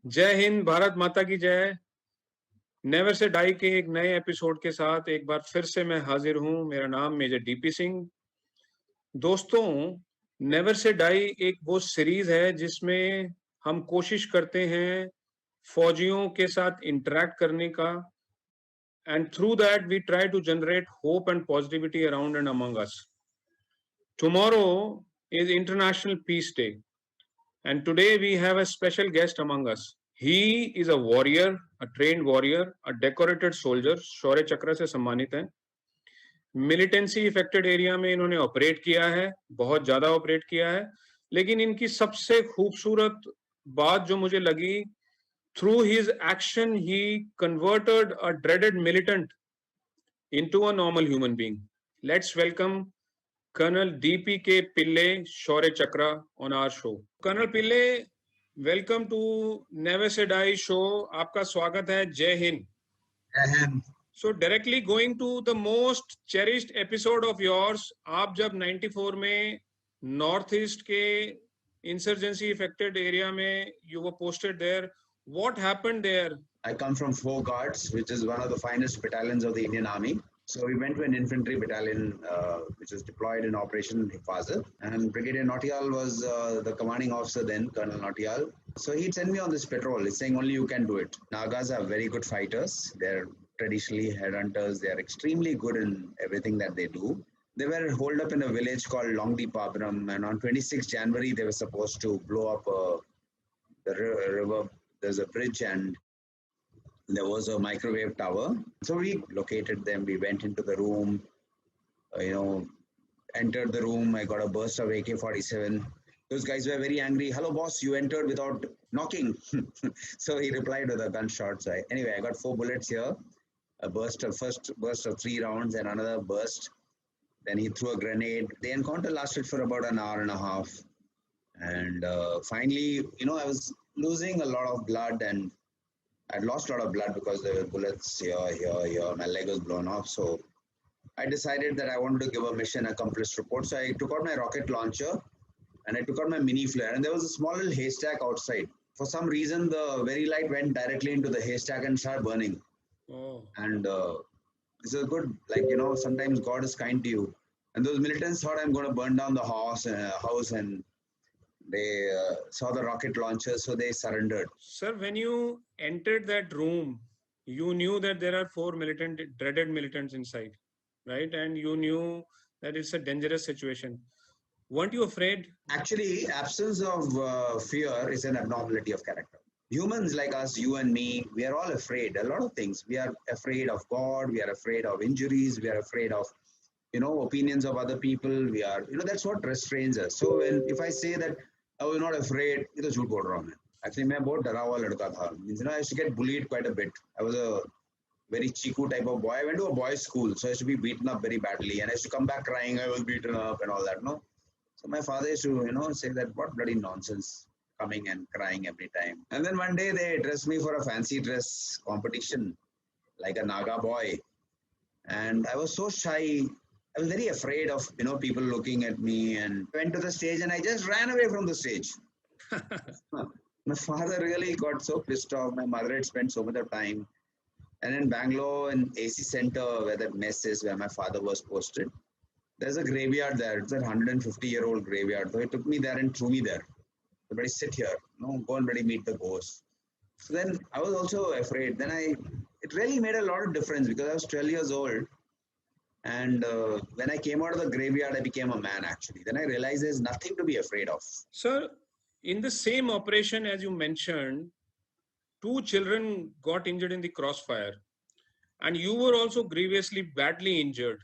जय हिंद, भारत माता की जय। नेवर से डाई के एक नए एपिसोड के साथ एक बार फिर से मैं हाजिर हूं। मेरा नाम मेजर डीपी सिंह। दोस्तों, नेवर से डाई एक वो सीरीज है जिसमें हम कोशिश करते हैं फौजियों के साथ इंटरेक्ट करने का, and through that we try to generate hope and positivity around and among us. Tomorrow is international peace day, and today we have a special guest among us. He is a warrior, a trained warrior, a decorated soldier. शौर्य चक्र से सम्मानित हैं। Militancy affected area में इन्होंने operate किया है, बहुत ज्यादा ऑपरेट किया है। लेकिन इनकी सबसे खूबसूरत बात जो मुझे लगी, through his action he converted a dreaded militant into a normal human being. Let's welcome Colonel DPK Pillay, Shaurya Chakra, on our show. Colonel Pillay, welcome to never say die show. आपका स्वागत है। जय हिंद। So directly going to the most cherished episode of yours. आप जब 94 में north east के insurgency affected area में you were posted there, what happened there? I come from 4 Guards, which is one of the finest battalions of the Indian Army. So we went to an infantry battalion which was deployed in Operation Hifazat, and Brigadier Nautiyal was the commanding officer then, Colonel Nautiyal. So he'd send me on this patrol. He's saying only you can do it. Nagas are very good fighters. They're traditionally headhunters. They are extremely good in everything that they do. They were holed up in a village called Longdeep, and on 26 January they were supposed to blow up the river. There's a bridge and there was a microwave tower. So we located them. We went into the room, entered the room. I got a burst of AK-47. Those guys were very angry. Hello, boss, you entered without knocking. So he replied with a gunshot. So anyway, I got 4 bullets here. First burst of 3 rounds and another burst. Then he threw a grenade. The encounter lasted for about an hour and a half. And finally, I was losing a lot of blood, and I'd lost a lot of blood because there were bullets here. My leg was blown off. So I decided that I wanted to give a mission accomplished report. So I took out my rocket launcher and I took out my mini flare. And there was a small little haystack outside. For some reason, the very light went directly into the haystack and started burning. Oh. And this is good. Sometimes God is kind to you. And those militants thought I'm going to burn down the house and they saw the rocket launcher, so they surrendered. Sir, when you entered that room, you knew that there are 4 dreaded militants inside, right? And you knew that it's a dangerous situation. Weren't you afraid? Actually, absence of fear is an abnormality of character. Humans like us, you and me, we are all afraid. A lot of things. We are afraid of God. We are afraid of injuries. We are afraid of, opinions of other people. We are, that's what restrains us. So if I say that I was not afraid, ये तो झूठ बोल रहा हूँ मैं. Actually, मैं बहुत डरा हुआ लड़का था. Means, I used to get bullied quite a bit. I was a very chiku type of boy. I went to a boys' school, so I used to be beaten up very badly, and I used to come back crying. I was beaten up and all that. No, so my father used to, say that what bloody nonsense, coming and crying every time. And then one day they dressed me for a fancy dress competition, like a Naga boy, and I was so shy. I was very afraid of, people looking at me, and went to the stage and I just ran away from the stage. My father really got so pissed off. My mother had spent so much of time. And in Bangalore, in AC Center, where that mess is, where my father was posted, there's a graveyard there. It's a 150-year-old graveyard. So he took me there and threw me there. So, buddy, sit here. Go and buddy, meet the ghost. So then I was also afraid. Then it really made a lot of difference because I was 12 years old. And when I came out of the graveyard, I became a man, actually. Then I realized there's nothing to be afraid of. Sir, in the same operation, as you mentioned, 2 children got injured in the crossfire. And you were also grievously badly injured.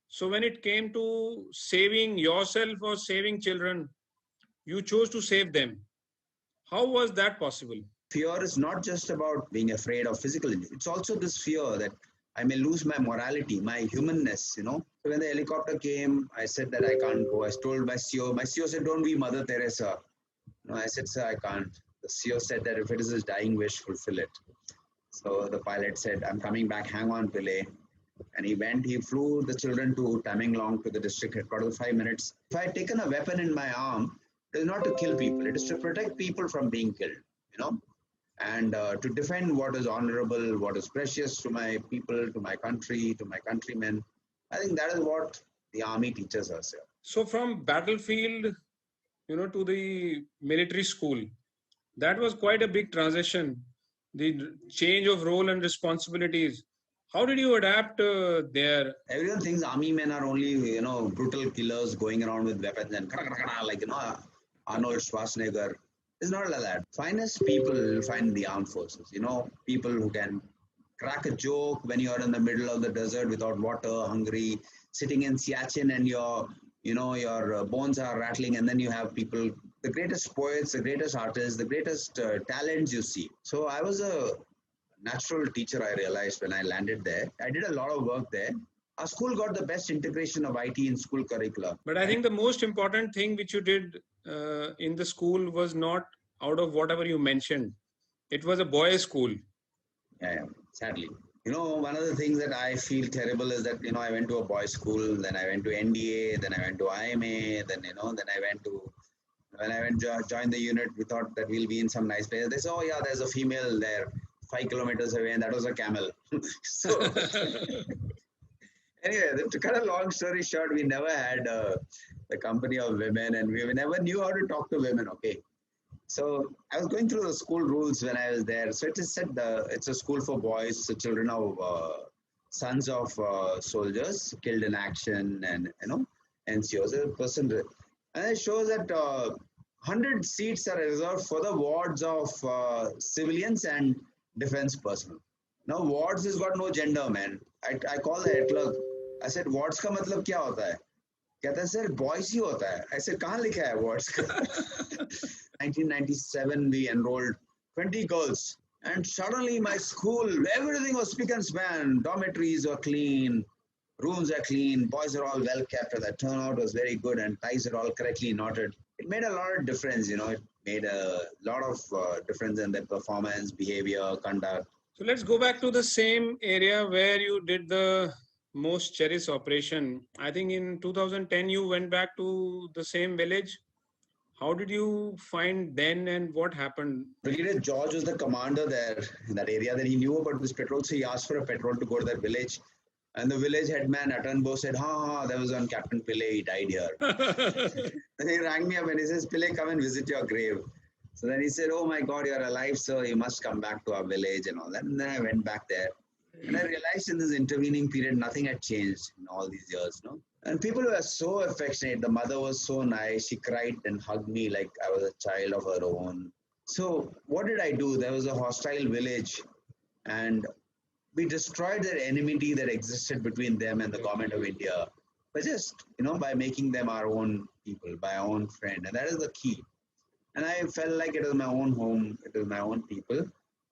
So when it came to saving yourself or saving children, you chose to save them. How was that possible? Fear is not just about being afraid of physical injury. It's also this fear that I may lose my morality, my humanness, So when the helicopter came, I said that I can't go. I told my CO. My CO said, don't be Mother Teresa. No, I said, sir, I can't. The CO said that if it is his dying wish, fulfill it. So the pilot said, I'm coming back, hang on, Pillay. And he flew the children to Tamenglong, to the district headquarters, 5 minutes. If I had taken a weapon in my arm, it is not to kill people. It is to protect people from being killed, and to defend what is honorable, what is precious to my people, to my country, to my countrymen. I think that is what the army teaches us here. So from battlefield, to the military school, that was quite a big transition. The change of role and responsibilities. How did you adapt there? Everyone thinks army men are only, brutal killers going around with weapons and like, Arnold Schwarzenegger. It's not like that. Finest people will find the armed forces, people who can crack a joke when you're in the middle of the desert without water, hungry, sitting in Siachen and your bones are rattling, and then you have people, the greatest poets, the greatest artists, the greatest talents you see. So I was a natural teacher, I realized when I landed there. I did a lot of work there. Our school got the best integration of IT in school curricula. But I think the most important thing which you did in the school was not out of whatever you mentioned. It was a boys' school. Yeah, sadly. One of the things that I feel terrible is that, I went to a boys' school, then I went to NDA, then I went to IMA, then I went to, when I went to join the unit, we thought that we'll be in some nice place. They said, oh yeah, there's a female there 5 kilometers away, and that was a camel. So anyway, to cut a long story short, we never had the company of women, and we never knew how to talk to women, okay? So I was going through the school rules when I was there. So it is said it's a school for boys, so children of sons of soldiers killed in action, and NCOs. A person, and it shows that 100 seats are reserved for the wards of civilians and defense personnel. Now wards has got no gender, man. I call the clerk. I said, wards का मतलब क्या होता है? कहता है sir boys ही होता है. I said, कहाँ लिखा है wards का? 1997 we enrolled 20 girls, and suddenly my school, everything was spick and span. Dormitories were clean, rooms are clean, boys are all well kept, and the turnout was very good, and ties are all correctly knotted. It made a lot of difference, it made a lot of difference in their performance, behavior, conduct. So let's go back to the same area where you did the most cherished operation. I think in 2010 you went back to the same village. How did you find then, and what happened? Brigadier George was the commander there in that area. That he knew about this patrol, so he asked for a patrol to go to that village. And the village headman, Atanbo, said, there was one Captain Pillay, he died here. Then he rang me up and he says, Pillay, come and visit your grave. So then he said, oh my God, you're alive, sir. You must come back to our village and all that. And then I went back there. And I realized in this intervening period, nothing had changed in all these years, And people were so affectionate. The mother was so nice. She cried and hugged me like I was a child of her own. So what did I do? There was a hostile village, and we destroyed that enmity that existed between them and the government of India. But just, by making them our own people, by our own friend. And that is the key. And I felt like it was my own home. It was my own people.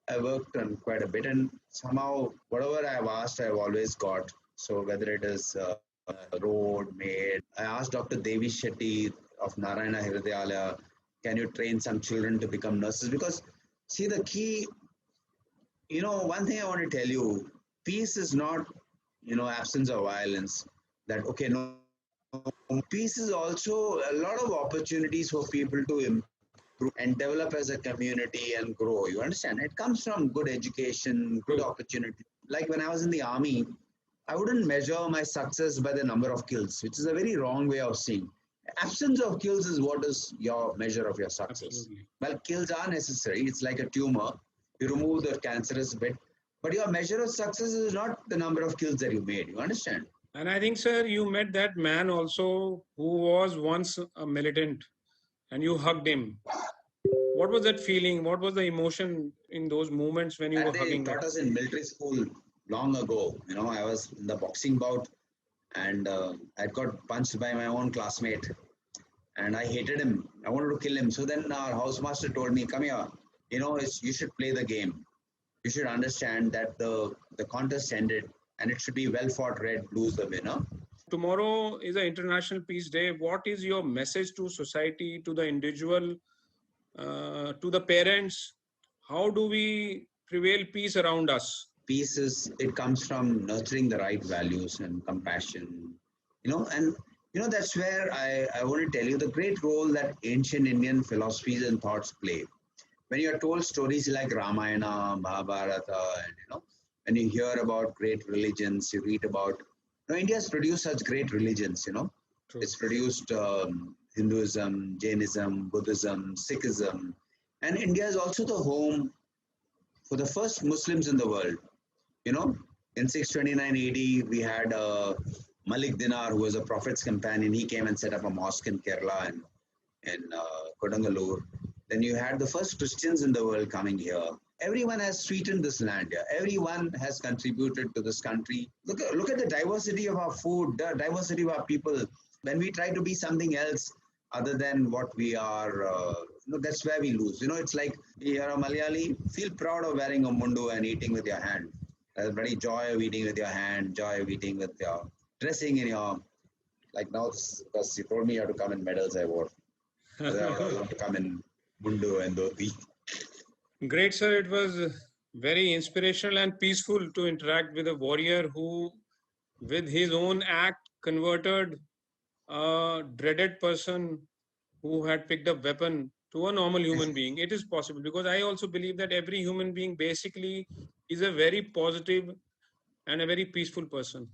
I worked on quite a bit, and somehow whatever I've asked, I've always got. So whether it is a road made, I asked Dr. Devi Shetty of Narayana Hridayalaya, can you train some children to become nurses? Because see, the key, one thing I want to tell you, peace is not, absence of violence. That, okay, no. Peace is also a lot of opportunities for people to improve and develop as a community and grow. You understand? It comes from good education, good opportunity. Like when I was in the army, I wouldn't measure my success by the number of kills, which is a very wrong way of seeing. Absence of kills is what is your measure of your success. Absolutely. Well, kills are necessary. It's like a tumor. You remove the cancerous bit. But your measure of success is not the number of kills that you made. You understand? And I think, sir, you met that man also who was once a militant, and you hugged him. What was that feeling? What was the emotion in those moments when you were hugging him? They taught us in military school long ago. I was in the boxing bout, and I got punched by my own classmate, and I hated him. I wanted to kill him. So then our housemaster told me, come here, you should play the game. You should understand that the contest ended, and it should be well fought, red, blues the winner. Tomorrow is an International Peace Day. What is your message to society, to the individual, to the parents? How do we prevail peace around us? Peace it comes from nurturing the right values and compassion, and that's where I want to tell you the great role that ancient Indian philosophies and thoughts play. when you are told stories like Ramayana, Mahabharata, and when you hear about great religions, you read about, India has produced such great religions, True. It's produced Hinduism, Jainism, Buddhism, Sikhism, and India is also the home for the first Muslims in the world. In 629 AD, we had Malik Dinar, who was a prophet's companion. He came and set up a mosque in Kerala and in Kodungalur. Then you had the first Christians in the world coming here. Everyone has sweetened this land here. Everyone has contributed to this country. Look at the diversity of our food, the diversity of our people. When we try to be something else other than what we are, that's where we lose. It's like you're a Malayali, feel proud of wearing a mundu and eating with your hand. There's very joy of eating with your hand, joy of eating with your dressing in your, like now, because you told me you have to come in medals, I wore. I have to come in mundu and dhoti. Great, sir. It was very inspirational and peaceful to interact with a warrior who, with his own act, converted a dreaded person who had picked up weapon to a normal human being. It is possible, because I also believe that every human being basically is a very positive and a very peaceful person.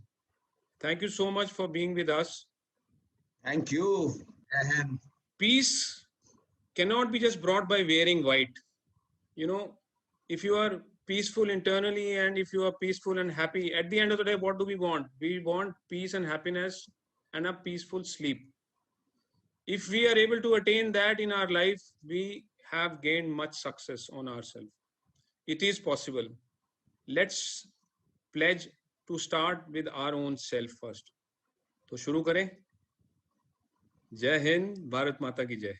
Thank you so much for being with us. Thank you. Peace cannot be just brought by wearing white. If you are peaceful internally and if you are peaceful and happy, at the end of the day, what do we want? We want peace and happiness and a peaceful sleep. If we are able to attain that in our life, we have gained much success on ourselves. It is possible. Let's pledge to start with our own self first. तो शुरू करें. जय हिंद, भारत माता की जय.